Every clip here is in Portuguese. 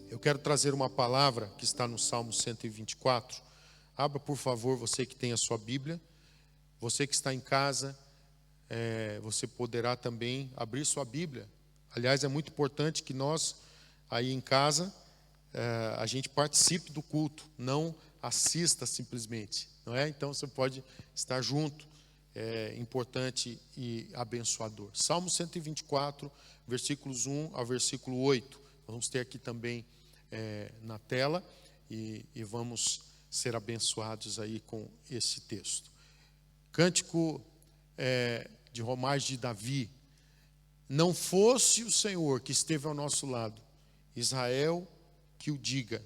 Eu quero trazer uma palavra que está no Salmo 124. Abra, por favor, você que tem a sua Bíblia. Você que está em casa, você poderá também abrir sua Bíblia. Aliás, é muito importante que nós, aí em casa, a gente participe do culto, não assista simplesmente, não é? Então você pode estar junto, é importante e abençoador. Salmo 124, versículos 1 ao versículo 8. Vamos ter aqui também na tela e vamos ser abençoados aí com esse texto. Cântico de romagem de Davi. Não fosse o Senhor que esteve ao nosso lado, Israel que o diga.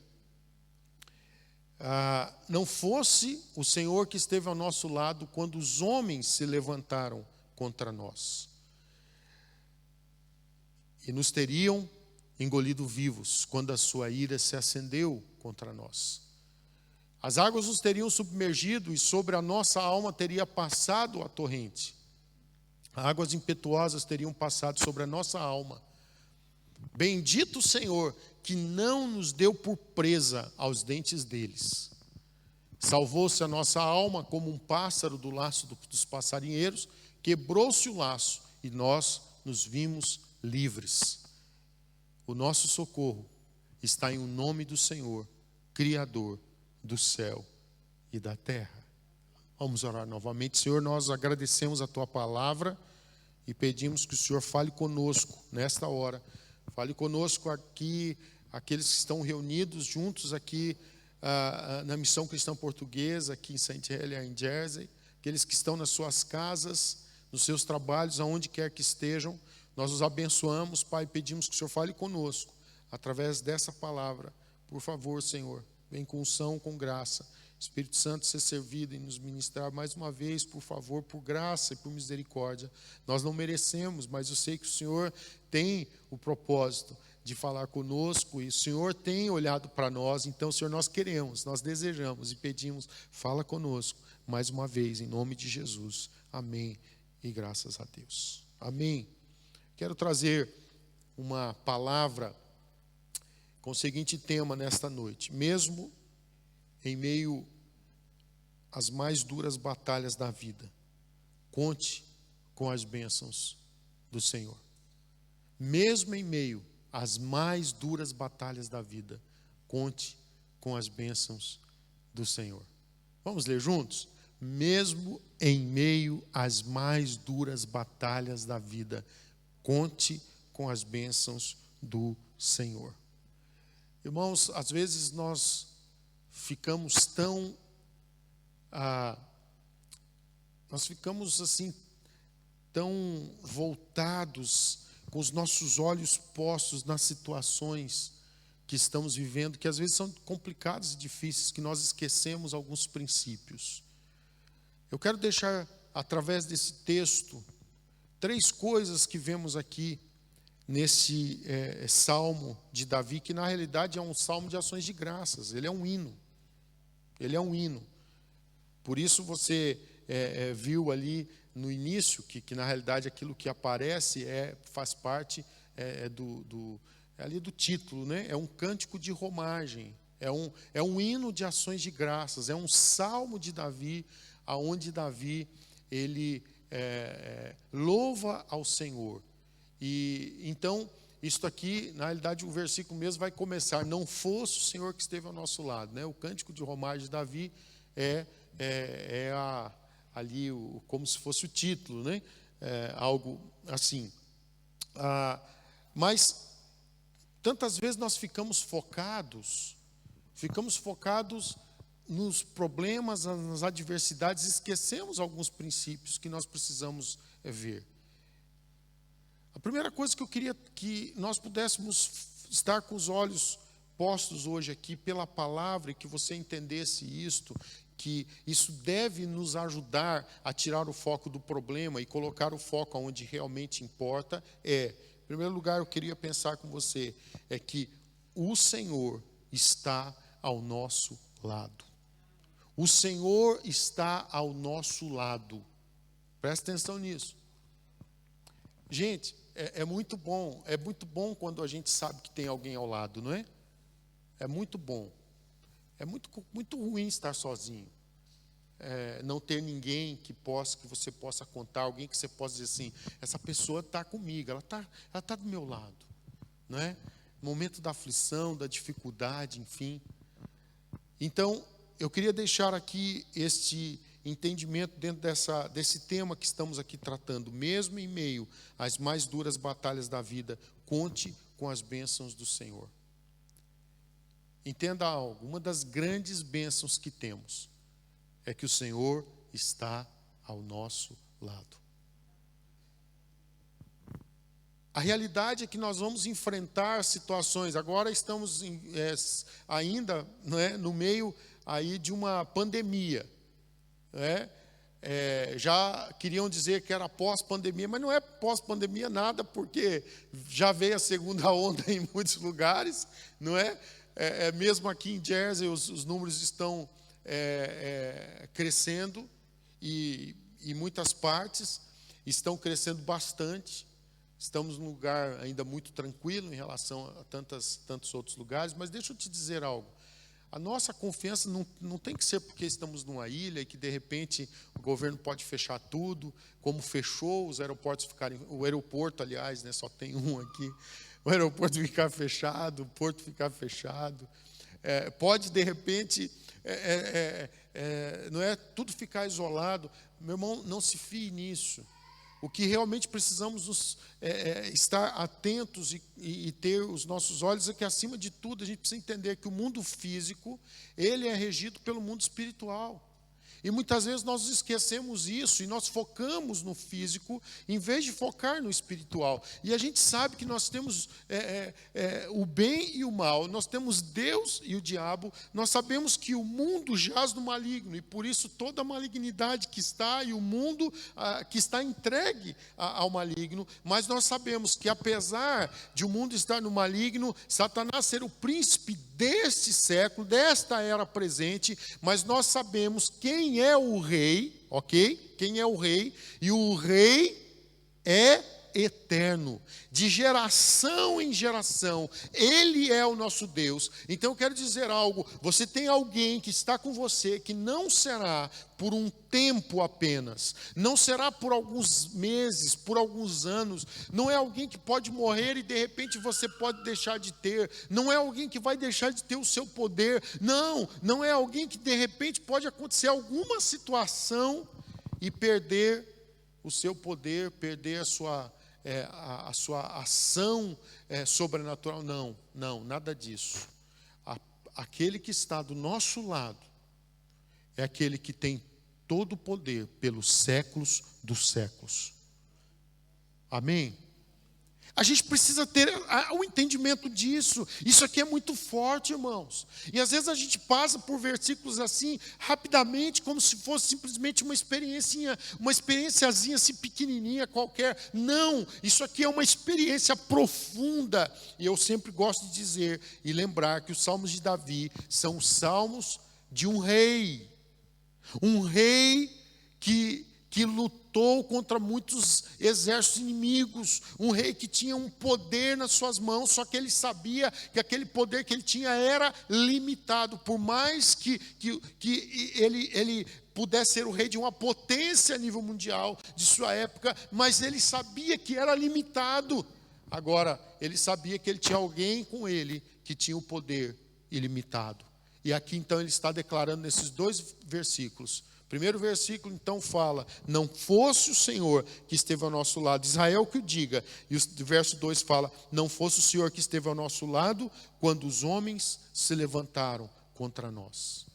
Não fosse o Senhor que esteve ao nosso lado quando os homens se levantaram contra nós e nos teriam engolido vivos quando a sua ira se acendeu contra nós. As águas nos teriam submergido e sobre a nossa alma teria passado a torrente. Águas impetuosas teriam passado sobre a nossa alma. Bendito o Senhor, que não nos deu por presa aos dentes deles. Salvou-se a nossa alma como um pássaro do laço dos passarinheiros, quebrou-se o laço e nós nos vimos livres. O nosso socorro está em o nome do Senhor, Criador do céu e da terra. Vamos orar novamente. Senhor, nós agradecemos a Tua palavra e pedimos que o Senhor fale conosco nesta hora. Fale conosco aqui, aqueles que estão reunidos juntos aqui na Missão Cristã Portuguesa, aqui em St. Helier, em Jersey, aqueles que estão nas suas casas, nos seus trabalhos, aonde quer que estejam. Nós os abençoamos, Pai, e pedimos que o Senhor fale conosco através dessa palavra. Por favor, Senhor, vem com unção, com graça. Espírito Santo, ser servido e nos ministrar mais uma vez, por favor, por graça e por misericórdia. Nós não merecemos, mas eu sei que o Senhor tem o propósito de falar conosco e o Senhor tem olhado para nós. Então, Senhor, nós queremos, nós desejamos e pedimos, fala conosco mais uma vez, em nome de Jesus. Amém e graças a Deus. Amém. Quero trazer uma palavra com o seguinte tema nesta noite. Mesmo em meio às mais duras batalhas da vida, conte com as bênçãos do Senhor. Mesmo em meio às mais duras batalhas da vida, conte com as bênçãos do Senhor. Vamos ler juntos? Mesmo em meio às mais duras batalhas da vida, conte com as bênçãos do Senhor. Irmãos, às vezes nós ficamos assim, tão voltados, com os nossos olhos postos nas situações que estamos vivendo, que às vezes são complicadas e difíceis, que nós esquecemos alguns princípios. Eu quero deixar, através desse texto, 3 coisas que vemos aqui nesse salmo de Davi, que na realidade é um salmo de ações de graças. Ele é um hino. Ele é um hino. Por isso você viu ali no início que na realidade aquilo que aparece faz parte ali do título, né? É um cântico de romagem. É um hino de ações de graças. É um salmo de Davi, aonde Davi ele louva ao Senhor. E então, isto aqui, na realidade, o versículo mesmo vai começar: não fosse o Senhor que esteve ao nosso lado, né? O cântico de romagem de Davi ali como se fosse o título, né? Algo assim. Mas tantas vezes nós ficamos focados nos problemas, nas adversidades, esquecemos alguns princípios que nós precisamos ver. A primeira coisa que eu queria que nós pudéssemos estar com os olhos postos hoje aqui pela palavra, e que você entendesse isto, que isso deve nos ajudar a tirar o foco do problema e colocar o foco onde realmente importa, em primeiro lugar, eu queria pensar com você, que o Senhor está ao nosso lado. O Senhor está ao nosso lado. Presta atenção nisso. Gente, é muito bom quando a gente sabe que tem alguém ao lado, não é? É muito bom. É muito ruim estar sozinho. Não ter ninguém que você possa contar, alguém que você possa dizer assim, essa pessoa está comigo, ela tá do meu lado, não é? Momento da aflição, da dificuldade, enfim. Então, eu queria deixar aqui este entendimento dentro desse tema que estamos aqui tratando. Mesmo em meio às mais duras batalhas da vida, conte com as bênçãos do Senhor. Entenda algo, uma das grandes bênçãos que temos é que o Senhor está ao nosso lado. A realidade é que nós vamos enfrentar situações. Agora estamos ainda, não é, no meio aí de uma pandemia. Não é? Já queriam dizer que era pós-pandemia, mas não é pós-pandemia nada, porque já veio a segunda onda em muitos lugares, não é? Mesmo aqui em Jersey os números estão crescendo e em muitas partes estão crescendo bastante. Estamos num lugar ainda muito tranquilo em relação a tantos outros lugares, mas deixa eu te dizer algo. A nossa confiança não tem que ser porque estamos numa ilha e que de repente o governo pode fechar tudo, como fechou os aeroportos ficarem, o aeroporto, aliás, né, só tem um aqui, o aeroporto ficar fechado, o porto ficar fechado. Pode de repente não é tudo ficar isolado. Meu irmão, não se fie nisso. O que realmente precisamos estar atentos e ter os nossos olhos é que, acima de tudo, a gente precisa entender que o mundo físico, ele é regido pelo mundo espiritual. E muitas vezes nós esquecemos isso e nós focamos no físico em vez de focar no espiritual. E a gente sabe que nós temos o bem e o mal, nós temos Deus e o diabo, nós sabemos que o mundo jaz no maligno e por isso toda a malignidade que está e o mundo que está entregue ao maligno, mas nós sabemos que apesar de o mundo estar no maligno, Satanás ser o príncipe deste século, desta era presente, mas nós sabemos quem é o rei, ok? Quem é o rei? E o rei é eterno, de geração em geração, Ele é o nosso Deus. Então eu quero dizer algo, você tem alguém que está com você, que não será por um tempo apenas, não será por alguns meses, por alguns anos, não é alguém que pode morrer e de repente você pode deixar de ter, não é alguém que vai deixar de ter o seu poder, não é alguém que de repente pode acontecer alguma situação e perder o seu poder, perder a sua ação sobrenatural. Não, nada disso. Aquele que está do nosso lado é aquele que tem todo o poder pelos séculos dos séculos. Amém? A gente precisa ter o entendimento disso. Isso aqui é muito forte, irmãos. E às vezes a gente passa por versículos assim, rapidamente, como se fosse simplesmente uma experiênciazinha assim pequenininha qualquer. Não, isso aqui é uma experiência profunda. E eu sempre gosto de dizer e lembrar que os salmos de Davi são os salmos de um rei. Um rei que lutou contra muitos exércitos inimigos, um rei que tinha um poder nas suas mãos, só que ele sabia que aquele poder que ele tinha era limitado, por mais que ele pudesse ser o rei de uma potência a nível mundial de sua época, mas ele sabia que era limitado. Agora, ele sabia que ele tinha alguém com ele que tinha o poder ilimitado. E aqui então ele está declarando nesses dois versículos. Primeiro versículo então fala, não fosse o Senhor que esteve ao nosso lado, Israel que o diga. E o verso 2 fala, não fosse o Senhor que esteve ao nosso lado, quando os homens se levantaram contra nós.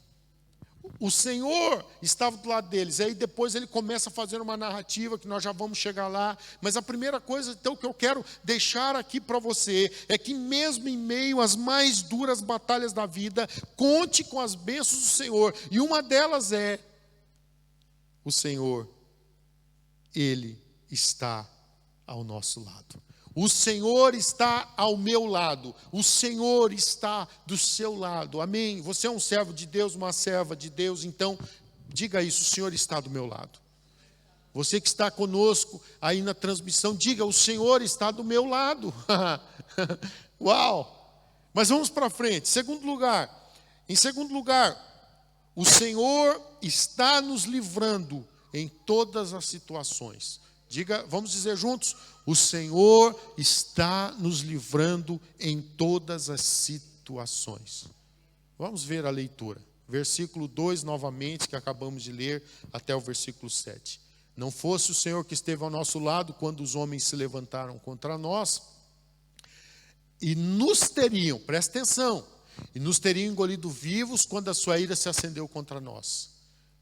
O Senhor estava do lado deles. Aí depois ele começa a fazer uma narrativa, que nós já vamos chegar lá. Mas a primeira coisa então que eu quero deixar aqui para você, é que mesmo em meio às mais duras batalhas da vida, conte com as bênçãos do Senhor. E uma delas é, o Senhor, Ele está ao nosso lado. O Senhor está ao meu lado. O Senhor está do seu lado. Amém? Você é um servo de Deus, uma serva de Deus. Então, diga isso, o Senhor está do meu lado. Você que está conosco aí na transmissão, diga, o Senhor está do meu lado. Uau! Mas vamos para frente. Em segundo lugar, o Senhor está nos livrando em todas as situações. Vamos dizer juntos: o Senhor está nos livrando em todas as situações. Vamos ver a leitura. Versículo 2 novamente, que acabamos de ler, até o versículo 7. Não fosse o Senhor que esteve ao nosso lado quando os homens se levantaram contra nós, e nos teriam, presta atenção, e nos teriam engolido vivos quando a sua ira se acendeu contra nós.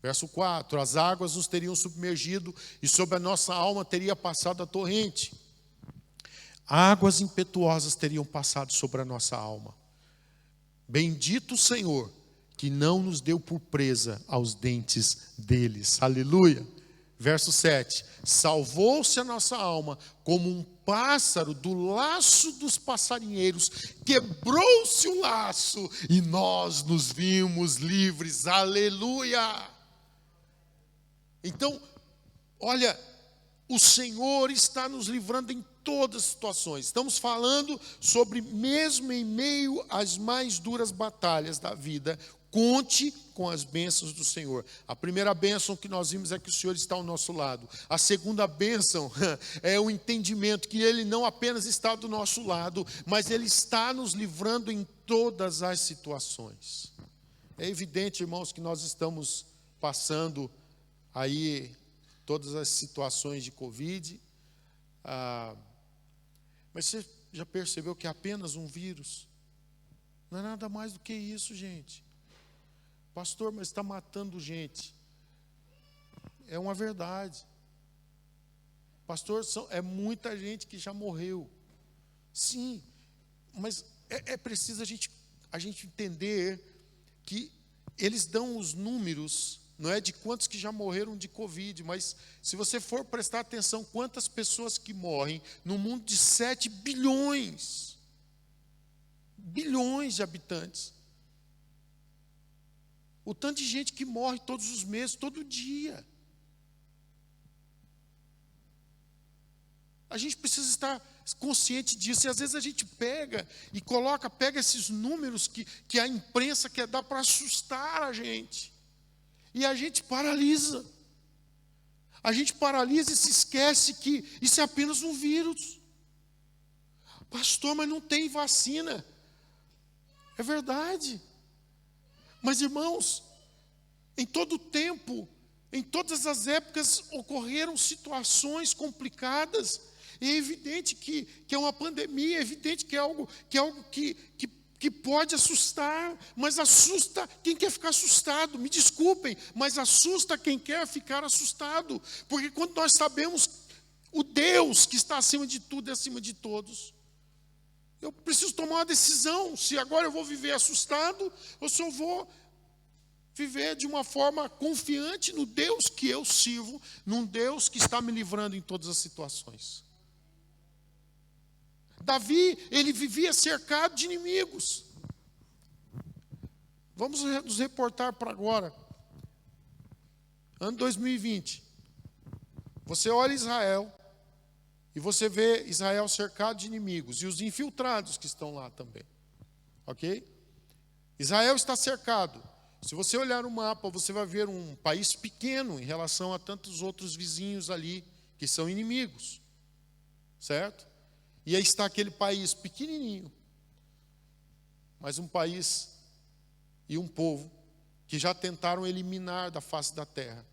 Verso 4, as águas nos teriam submergido e sobre a nossa alma teria passado a torrente. Águas impetuosas teriam passado sobre a nossa alma. Bendito o Senhor, que não nos deu por presa aos dentes deles. Aleluia. Verso 7, salvou-se a nossa alma como um pássaro do laço dos passarinheiros, quebrou-se o laço e nós nos vimos livres. Aleluia. Então, olha, o Senhor está nos livrando em todas as situações. Estamos falando sobre, mesmo em meio às mais duras batalhas da vida, conte com as bênçãos do Senhor. A primeira bênção que nós vimos é que o Senhor está ao nosso lado. A segunda bênção é o entendimento que Ele não apenas está do nosso lado, mas Ele está nos livrando em todas as situações. É evidente, irmãos, que nós estamos passando aí todas as situações de Covid. Mas você já percebeu que é apenas um vírus? Não é nada mais do que isso, gente. Pastor, mas está matando gente. É uma verdade. Pastor, é muita gente que já morreu. Sim, mas é preciso a gente entender que eles dão os números, não é de quantos que já morreram de Covid, mas se você for prestar atenção, quantas pessoas que morrem no mundo de 7 bilhões de habitantes. O tanto de gente que morre todos os meses, todo dia. A gente precisa estar consciente disso. E às vezes a gente pega esses números que a imprensa quer dar para assustar a gente. E a gente paralisa. A gente paralisa e se esquece que isso é apenas um vírus. Pastor, mas não tem vacina. É verdade. Mas, irmãos, em todo o tempo, em todas as épocas, ocorreram situações complicadas. E é evidente que é uma pandemia, é evidente que é algo que pode assustar, mas assusta quem quer ficar assustado. Me desculpem, mas assusta quem quer ficar assustado. Porque quando nós sabemos o Deus que está acima de tudo e acima de todos, eu preciso tomar uma decisão, se agora eu vou viver assustado, ou se eu vou viver de uma forma confiante no Deus que eu sirvo, num Deus que está me livrando em todas as situações. Davi, ele vivia cercado de inimigos. Vamos nos reportar para agora. Ano 2020. Você olha Israel, e você vê Israel cercado de inimigos, e os infiltrados que estão lá também. Ok? Israel está cercado. Se você olhar o mapa, você vai ver um país pequeno em relação a tantos outros vizinhos ali, que são inimigos. Certo? E aí está aquele país pequenininho, mas um país e um povo que já tentaram eliminar da face da terra,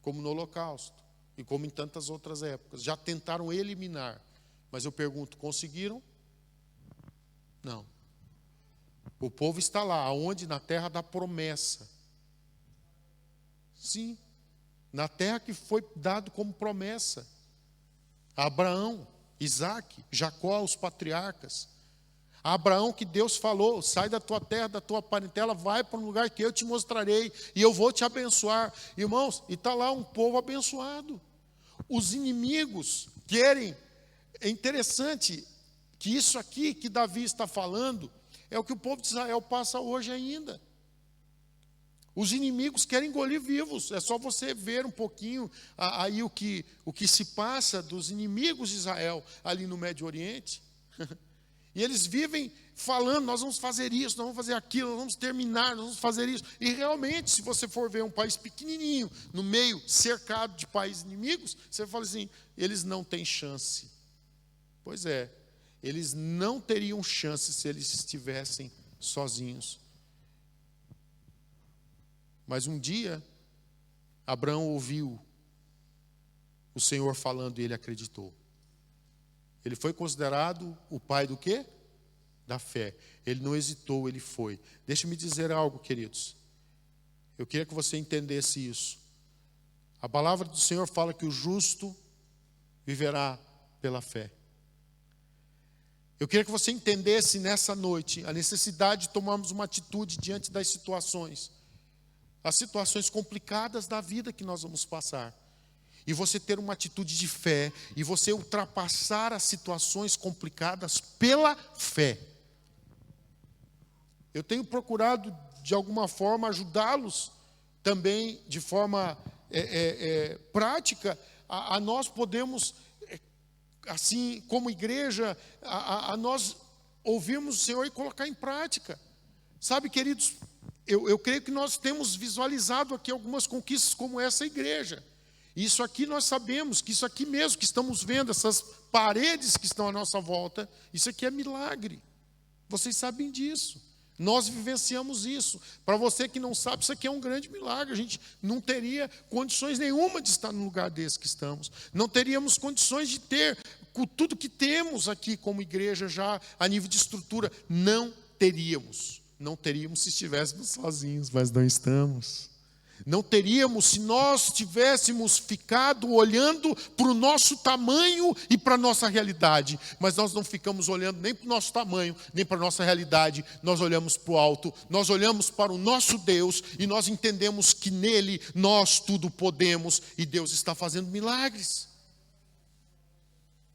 como no Holocausto. E como em tantas outras épocas, já tentaram eliminar. Mas eu pergunto, conseguiram? Não. O povo está lá, aonde? Na terra da promessa. Sim, na terra que foi dado como promessa. A Abraão, Isaac, Jacó, os patriarcas. A Abraão que Deus falou, sai da tua terra, da tua parentela, vai para um lugar que eu te mostrarei, e eu vou te abençoar. Irmãos, e está lá um povo abençoado. Os inimigos querem, é interessante que isso aqui que Davi está falando, é o que o povo de Israel passa hoje ainda. Os inimigos querem engolir vivos. É só você ver um pouquinho aí o que se passa dos inimigos de Israel ali no Médio Oriente. E eles vivem falando, nós vamos fazer isso, nós vamos fazer aquilo, nós vamos terminar, nós vamos fazer isso. E realmente, se você for ver um país pequenininho, no meio, cercado de países inimigos, você fala assim, eles não têm chance. Pois é, eles não teriam chance se eles estivessem sozinhos. Mas um dia, Abraão ouviu o Senhor falando e ele acreditou. Ele foi considerado o pai do quê? Da fé. Ele não hesitou, ele foi. Deixa-me dizer algo, queridos. Eu queria que você entendesse isso. A palavra do Senhor fala que o justo viverá pela fé. Eu queria que você entendesse nessa noite a necessidade de tomarmos uma atitude diante das situações. As situações complicadas da vida que nós vamos passar. E você ter uma atitude de fé, e você ultrapassar as situações complicadas pela fé. Eu tenho procurado, de alguma forma, ajudá-los também, de forma prática, a nós podemos, assim, como igreja, a nós ouvirmos o Senhor e colocar em prática. Sabe, queridos, eu creio que nós temos visualizado aqui algumas conquistas como essa igreja. Isso aqui nós sabemos, que isso aqui mesmo que estamos vendo, essas paredes que estão à nossa volta, isso aqui é milagre. Vocês sabem disso. Nós vivenciamos isso. Para você que não sabe, isso aqui é um grande milagre. A gente não teria condições nenhuma de estar no lugar desse que estamos. Não teríamos condições de ter com tudo que temos aqui como igreja já a nível de estrutura. Não teríamos. Não teríamos se estivéssemos sozinhos, mas não estamos. Não teríamos se nós tivéssemos ficado olhando para o nosso tamanho e para a nossa realidade. Mas nós não ficamos olhando nem para o nosso tamanho, nem para a nossa realidade. Nós olhamos para o alto, nós olhamos para o nosso Deus e nós entendemos que nele nós tudo podemos. E Deus está fazendo milagres.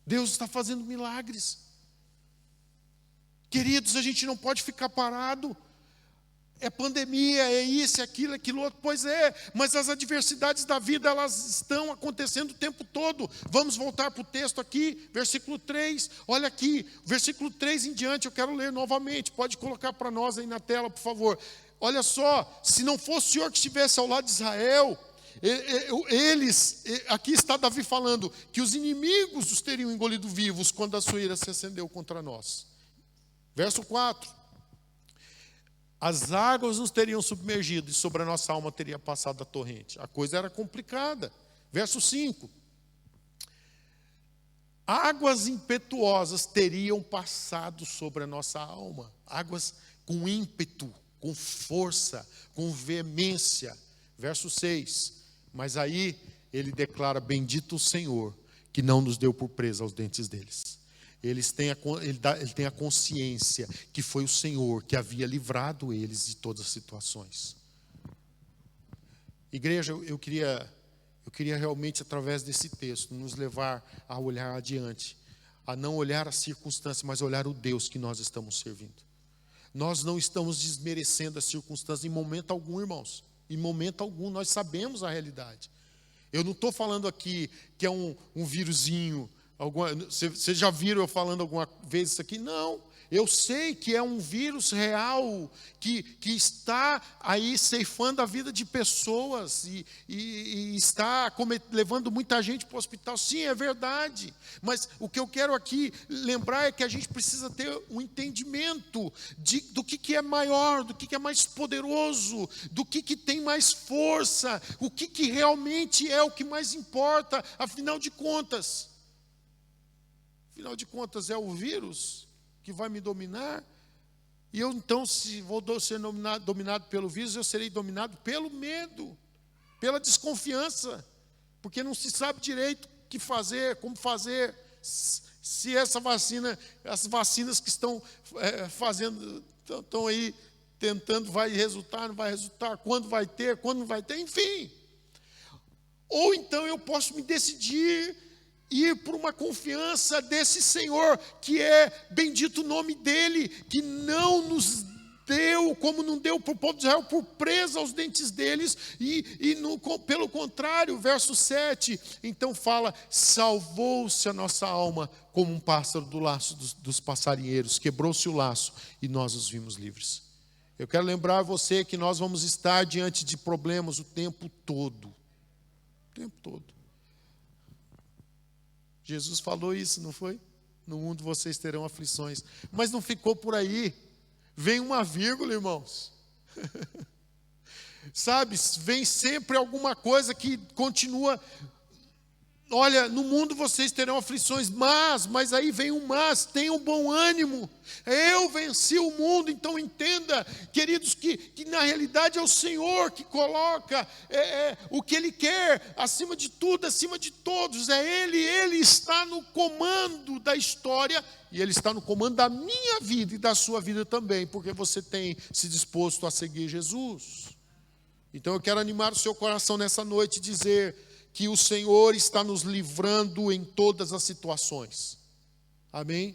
Deus está fazendo milagres. Queridos, a gente não pode ficar parado. É pandemia, é isso, é aquilo, é aquilo outro. Pois é, mas as adversidades da vida, elas estão acontecendo o tempo todo. Vamos voltar para o texto aqui, versículo 3. Olha aqui, versículo 3 em diante, eu quero ler novamente. Pode colocar para nós aí na tela, por favor. Olha só, se não fosse o Senhor que estivesse ao lado de Israel, aqui está Davi falando, que os inimigos os teriam engolido vivos quando a sua ira se acendeu contra nós. Verso 4. As águas nos teriam submergido e sobre a nossa alma teria passado a torrente. A coisa era complicada. Verso 5. Águas impetuosas teriam passado sobre a nossa alma. Águas com ímpeto, com força, com veemência. Verso 6. Mas aí ele declara, bendito o Senhor, que não nos deu por presa aos dentes deles. Ele tem a consciência que foi o Senhor que havia livrado eles de todas as situações. Igreja, eu queria realmente, através desse texto, nos levar a olhar adiante, a não olhar as circunstâncias, mas olhar o Deus que nós estamos servindo. Nós não estamos desmerecendo as circunstâncias em momento algum, irmãos. Em momento algum, nós sabemos a realidade. Eu não estou falando aqui que é um vírusinho. Vocês já viram eu falando alguma vez isso aqui? Não, eu sei que é um vírus real que está aí ceifando a vida de pessoas e está levando muita gente para o hospital. Sim, é verdade, mas o que eu quero aqui lembrar é que a gente precisa ter um entendimento do que é maior, do que é mais poderoso, do que tem mais força, o que realmente é o que mais importa, afinal de contas. Afinal de contas, é o vírus que vai me dominar. E eu, então, se vou ser dominado pelo vírus, eu serei dominado pelo medo, pela desconfiança, porque não se sabe direito o que fazer, como fazer. Se essa vacina, as vacinas que estão fazendo, estão aí tentando, vai resultar, não vai resultar, quando vai ter, quando não vai ter, enfim. Ou então eu posso me decidir ir por uma confiança desse Senhor, que é bendito o nome dele, que não nos deu deu, como não deu para o povo de Israel, por presa aos dentes deles, pelo contrário, verso 7, então fala, salvou-se a nossa alma como um pássaro do laço dos passarinheiros, quebrou-se o laço e nós os vimos livres. Eu quero lembrar você que nós vamos estar diante de problemas o tempo todo. O tempo todo. Jesus falou isso, não foi? No mundo vocês terão aflições. Mas não ficou por aí. Vem uma vírgula, irmãos. Sabe, vem sempre alguma coisa que continua. Olha, no mundo vocês terão aflições, mas aí vem um mas, tenham bom ânimo, eu venci o mundo. Então entenda, queridos, que na realidade é o Senhor que coloca o que Ele quer, acima de tudo, acima de todos, Ele está no comando da história, e Ele está no comando da minha vida e da sua vida também, porque você tem se disposto a seguir Jesus. Então eu quero animar o seu coração nessa noite e dizer que o Senhor está nos livrando em todas as situações. Amém?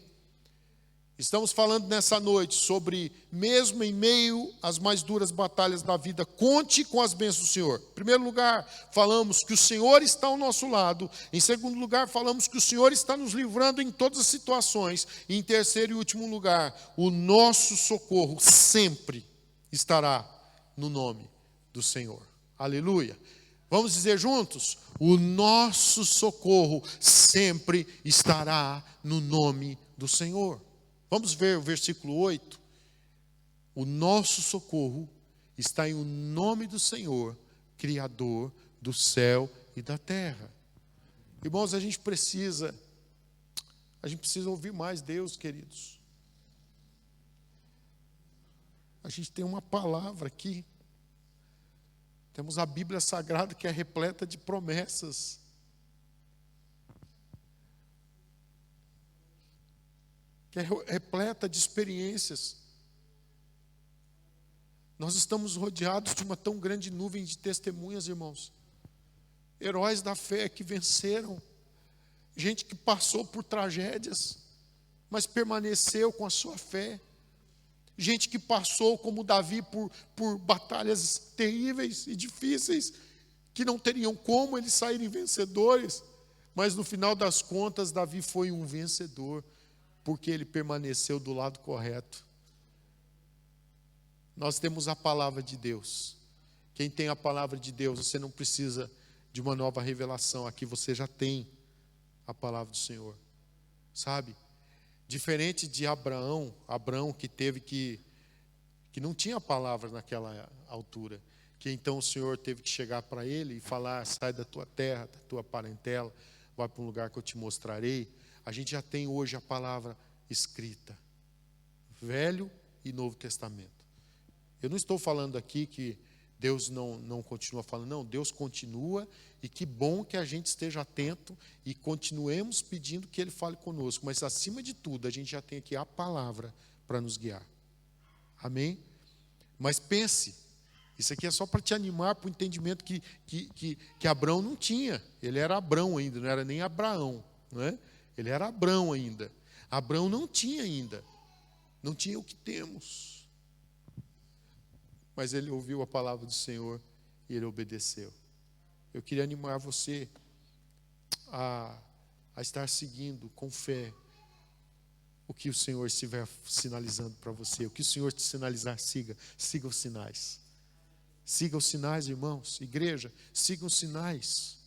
Estamos falando nessa noite sobre, mesmo em meio às mais duras batalhas da vida, conte com as bênçãos do Senhor. Em primeiro lugar, falamos que o Senhor está ao nosso lado. Em segundo lugar, falamos que o Senhor está nos livrando em todas as situações. E em terceiro e último lugar, o nosso socorro sempre estará no nome do Senhor. Aleluia. Vamos dizer juntos? O nosso socorro sempre estará no nome do Senhor. Vamos ver o versículo 8. O nosso socorro está em o nome do Senhor, Criador do céu e da terra. Irmãos, a gente precisa ouvir mais Deus, queridos. A gente tem uma palavra aqui. Temos a Bíblia Sagrada que é repleta de promessas. Que é repleta de experiências. Nós estamos rodeados de uma tão grande nuvem de testemunhas, irmãos. Heróis da fé que venceram. Gente que passou por tragédias, mas permaneceu com a sua fé. Gente que passou, como Davi, por batalhas terríveis e difíceis, que não teriam como eles saírem vencedores. Mas no final das contas, Davi foi um vencedor, porque ele permaneceu do lado correto. Nós temos a palavra de Deus. Quem tem a palavra de Deus, você não precisa de uma nova revelação. Aqui você já tem a palavra do Senhor. Sabe? Diferente de Abraão que não tinha a palavra naquela altura, que então o Senhor teve que chegar para ele e falar, sai da tua terra, da tua parentela, vai para um lugar que eu te mostrarei. A gente já tem hoje a palavra escrita, Velho e Novo Testamento. Eu não estou falando aqui que Deus não continua falando, não, Deus continua, e que bom que a gente esteja atento e continuemos pedindo que Ele fale conosco, mas acima de tudo, a gente já tem aqui a palavra para nos guiar. Amém? Mas pense, isso aqui é só para te animar para o entendimento que Abraão não tinha. Ele era Abrão ainda, não era nem Abraão, não é? Ele era Abrão ainda. Abraão não tinha ainda, não tinha o que temos. Mas ele ouviu a palavra do Senhor e ele obedeceu. Eu queria animar você a estar seguindo com fé o que o Senhor estiver sinalizando para você. O que o Senhor te sinalizar, siga os sinais. Siga os sinais, irmãos. Igreja, siga os sinais.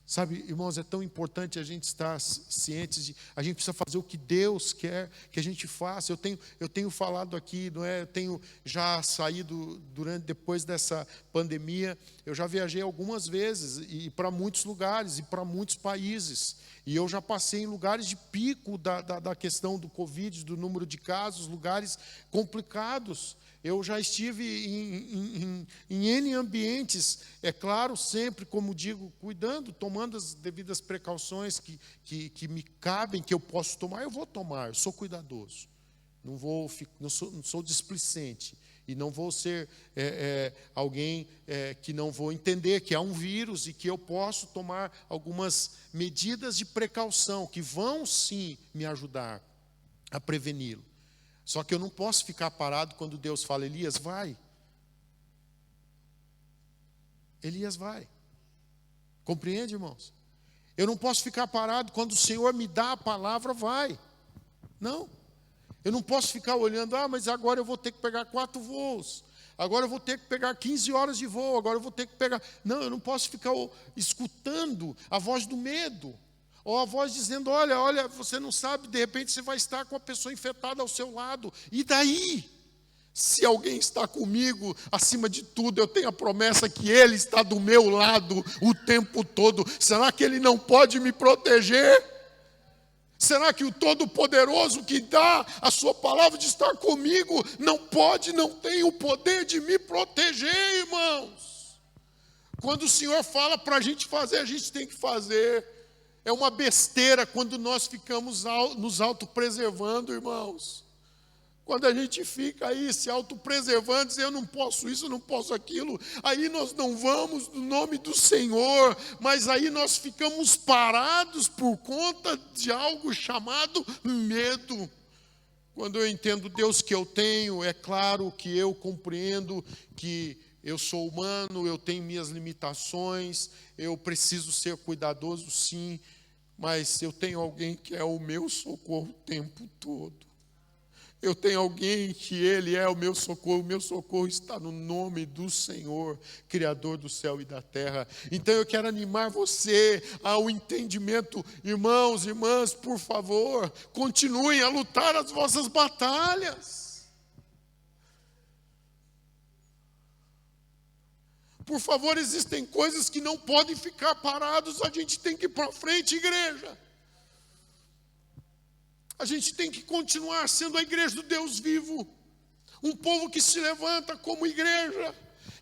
Sabe, irmãos, é tão importante a gente estar cientes de, a gente precisa fazer o que Deus quer que a gente faça. Eu tenho falado aqui, não é? Eu tenho já saído depois dessa pandemia, eu já viajei algumas vezes e para muitos lugares e para muitos países. E eu já passei em lugares de pico da questão do Covid, do número de casos, lugares complicados. Eu já estive em N ambientes, é claro, sempre, como digo, cuidando, tomando as devidas precauções que me cabem, que eu posso tomar, eu vou tomar, eu sou cuidadoso. Não sou displicente. E não vou ser alguém que não vou entender que há um vírus e que eu posso tomar algumas medidas de precaução que vão sim me ajudar a preveni-lo. Só que eu não posso ficar parado quando Deus fala, Elias, vai. Elias vai. Compreende, irmãos? Eu não posso ficar parado quando o Senhor me dá a palavra, vai. Não. Eu não posso ficar olhando, mas agora eu vou ter que pegar 4 voos. Agora eu vou ter que pegar 15 horas de voo. Agora eu vou ter que pegar... Não, eu não posso ficar escutando a voz do medo. Ou a voz dizendo, olha, você não sabe, de repente você vai estar com a pessoa infectada ao seu lado. E daí? Se alguém está comigo, acima de tudo, eu tenho a promessa que Ele está do meu lado o tempo todo. Será que Ele não pode me proteger? Será que o Todo-Poderoso que dá a sua palavra de estar comigo não tem o poder de me proteger, irmãos? Quando o Senhor fala para a gente fazer, a gente tem que fazer. É uma besteira quando nós ficamos nos autopreservando, irmãos. Quando a gente fica aí se autopreservando, dizendo, eu não posso isso, eu não posso aquilo, aí nós não vamos no nome do Senhor, mas aí nós ficamos parados por conta de algo chamado medo. Quando eu entendo o Deus que eu tenho, é claro que eu compreendo que eu sou humano, eu tenho minhas limitações, eu preciso ser cuidadoso, sim, mas eu tenho alguém que é o meu socorro o tempo todo. Eu tenho alguém que Ele é o meu socorro está no nome do Senhor, Criador do céu e da terra. Então eu quero animar você ao entendimento. Irmãos, irmãs, por favor, continuem a lutar as vossas batalhas. Por favor, existem coisas que não podem ficar paradas, a gente tem que ir para frente, igreja. A gente tem que continuar sendo a igreja do Deus vivo. Um povo que se levanta como igreja,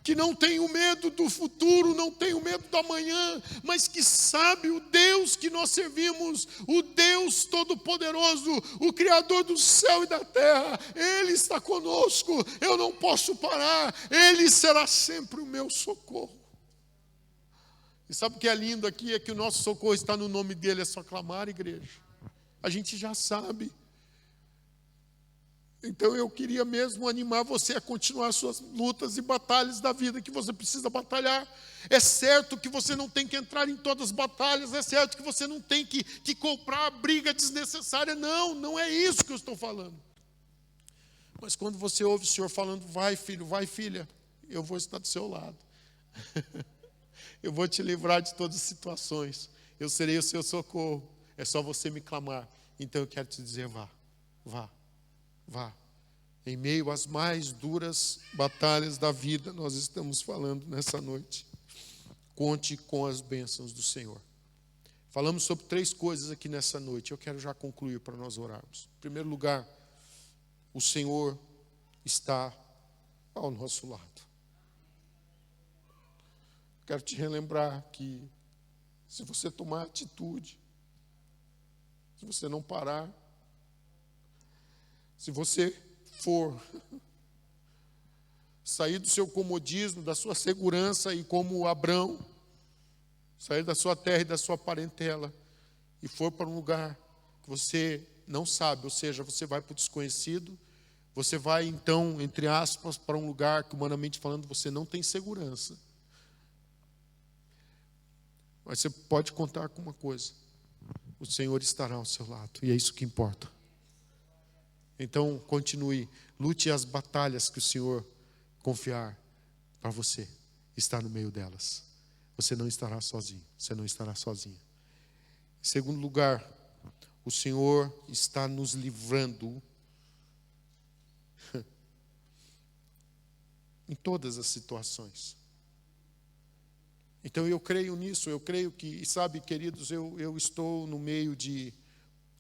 que não tem o medo do futuro, não tem o medo da manhã, mas que sabe o Deus que nós servimos, o Deus Todo-Poderoso, o Criador do céu e da terra. Ele está conosco, eu não posso parar, Ele será sempre o meu socorro. E sabe o que é lindo aqui? É que o nosso socorro está no nome dEle, é só clamar, igreja. A gente já sabe. Então eu queria mesmo animar você a continuar suas lutas e batalhas da vida que você precisa batalhar. É certo que você não tem que entrar em todas as batalhas, é certo que você não tem que comprar a briga desnecessária. Não é isso que eu estou falando. Mas quando você ouve o Senhor falando, vai filho, vai filha, eu vou estar do seu lado. Eu vou te livrar de todas as situações. Eu serei o seu socorro. É só você me clamar. Então eu quero te dizer, vá. Em meio às mais duras batalhas da vida, nós estamos falando nessa noite. Conte com as bênçãos do Senhor. Falamos sobre 3 coisas aqui nessa noite. Eu quero já concluir para nós orarmos. Em primeiro lugar, o Senhor está ao nosso lado. Quero te relembrar que se você tomar atitude, se você não parar, se você for sair do seu comodismo, da sua segurança e como Abrão, sair da sua terra e da sua parentela e for para um lugar que você não sabe, ou seja, você vai para o desconhecido, você vai então, entre aspas, para um lugar que humanamente falando você não tem segurança. Mas você pode contar com uma coisa. O Senhor estará ao seu lado, e é isso que importa. Então, continue, lute as batalhas que o Senhor confiar para você, estar no meio delas. Você não estará sozinho, você não estará sozinha. Em segundo lugar, o Senhor está nos livrando em todas as situações. Então eu creio nisso, eu creio que, sabe, queridos, eu estou no meio de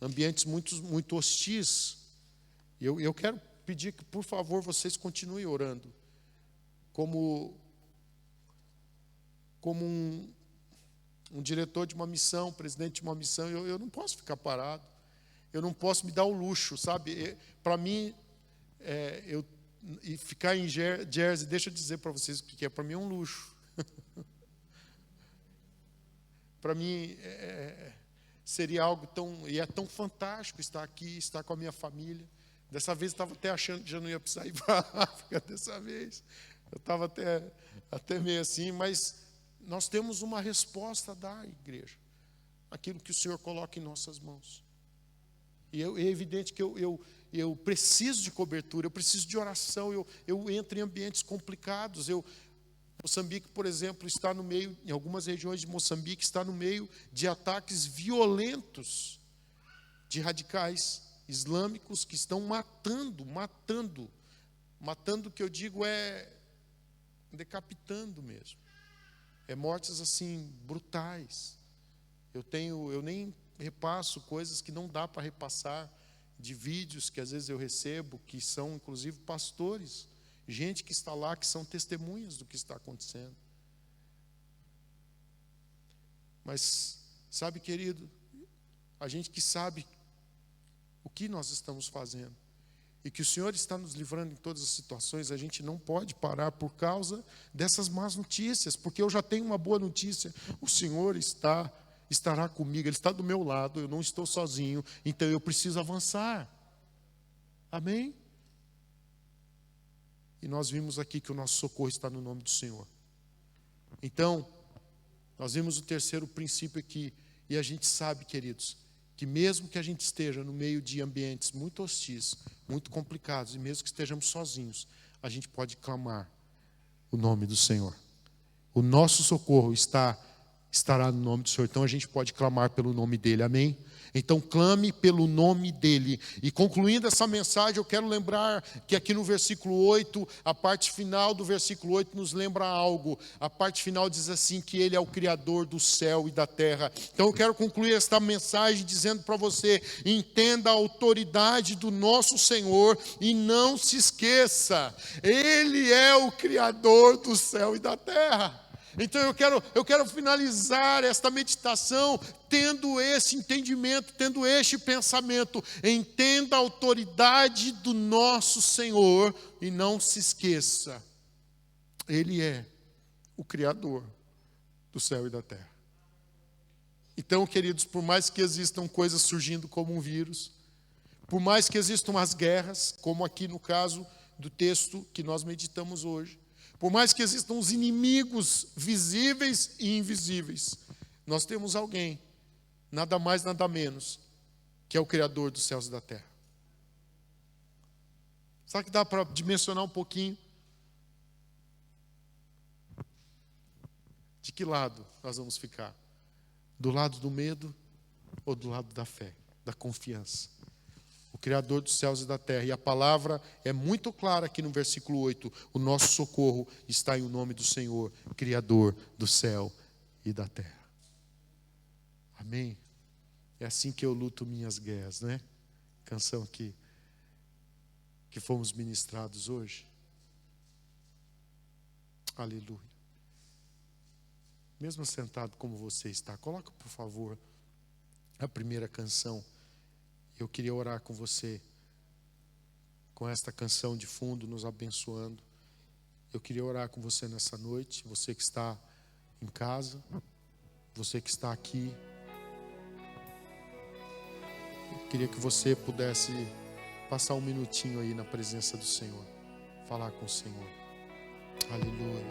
ambientes muito hostis. Eu quero pedir que, por favor, vocês continuem orando. Como um diretor de uma missão, presidente de uma missão, eu não posso ficar parado. Eu não posso me dar o luxo, sabe? Para mim, ficar em Jersey, deixa eu dizer para vocês o que é. Para mim é um luxo. Para mim, seria algo tão fantástico estar aqui, estar com a minha família. Dessa vez eu estava até achando que já não ia precisar ir para a África dessa vez. Eu estava até meio assim, mas nós temos uma resposta a dar à igreja. Aquilo que o Senhor coloca em nossas mãos. E é evidente que eu preciso de cobertura, eu preciso de oração, eu entro em ambientes complicados. Moçambique, por exemplo, está no meio, em algumas regiões de Moçambique, está no meio de ataques violentos de radicais islâmicos que estão matando, que eu digo é decapitando mesmo. É mortes assim, brutais. Eu nem repasso coisas que não dá para repassar, de vídeos que às vezes eu recebo, que são inclusive pastores, gente que está lá, que são testemunhas do que está acontecendo. Mas, sabe, querido, a gente que sabe o que nós estamos fazendo, e que o Senhor está nos livrando em todas as situações, a gente não pode parar por causa dessas más notícias, porque eu já tenho uma boa notícia: o Senhor estará comigo, Ele está do meu lado, eu não estou sozinho, então eu preciso avançar. Amém? E nós vimos aqui que o nosso socorro está no nome do Senhor. Então, nós vimos o terceiro princípio aqui, e a gente sabe, queridos, que mesmo que a gente esteja no meio de ambientes muito hostis, muito complicados, e mesmo que estejamos sozinhos, a gente pode clamar o nome do Senhor. O nosso socorro estará no nome do Senhor, então a gente pode clamar pelo nome dEle, amém? Então clame pelo nome dEle. E concluindo essa mensagem, eu quero lembrar que aqui no versículo 8, a parte final do versículo 8 nos lembra algo. A parte final diz assim, que Ele é o Criador do céu e da terra. Então eu quero concluir esta mensagem dizendo para você: entenda a autoridade do nosso Senhor e não se esqueça, Ele é o Criador do céu e da terra. Então eu quero finalizar esta meditação tendo esse entendimento, tendo este pensamento. Entenda a autoridade do nosso Senhor e não se esqueça, Ele é o Criador do céu e da terra. Então, queridos, por mais que existam coisas surgindo como um vírus, por mais que existam as guerras, como aqui no caso do texto que nós meditamos hoje, por mais que existam os inimigos visíveis e invisíveis, nós temos alguém, nada mais, nada menos, que é o Criador dos céus e da terra. Será que dá para dimensionar um pouquinho? De que lado nós vamos ficar? Do lado do medo ou do lado da fé, da confiança? O Criador dos céus e da terra. E a palavra é muito clara aqui no versículo 8. O nosso socorro está em o nome do Senhor, Criador do céu e da terra. Amém? É assim que eu luto minhas guerras, né? Canção que fomos ministrados hoje. Aleluia. Mesmo sentado como você está, coloca, por favor, a primeira canção. Eu queria orar com você, com esta canção de fundo, nos abençoando. Eu queria orar com você nessa noite, você que está em casa, você que está aqui. Eu queria que você pudesse passar um minutinho aí na presença do Senhor, falar com o Senhor. Aleluia.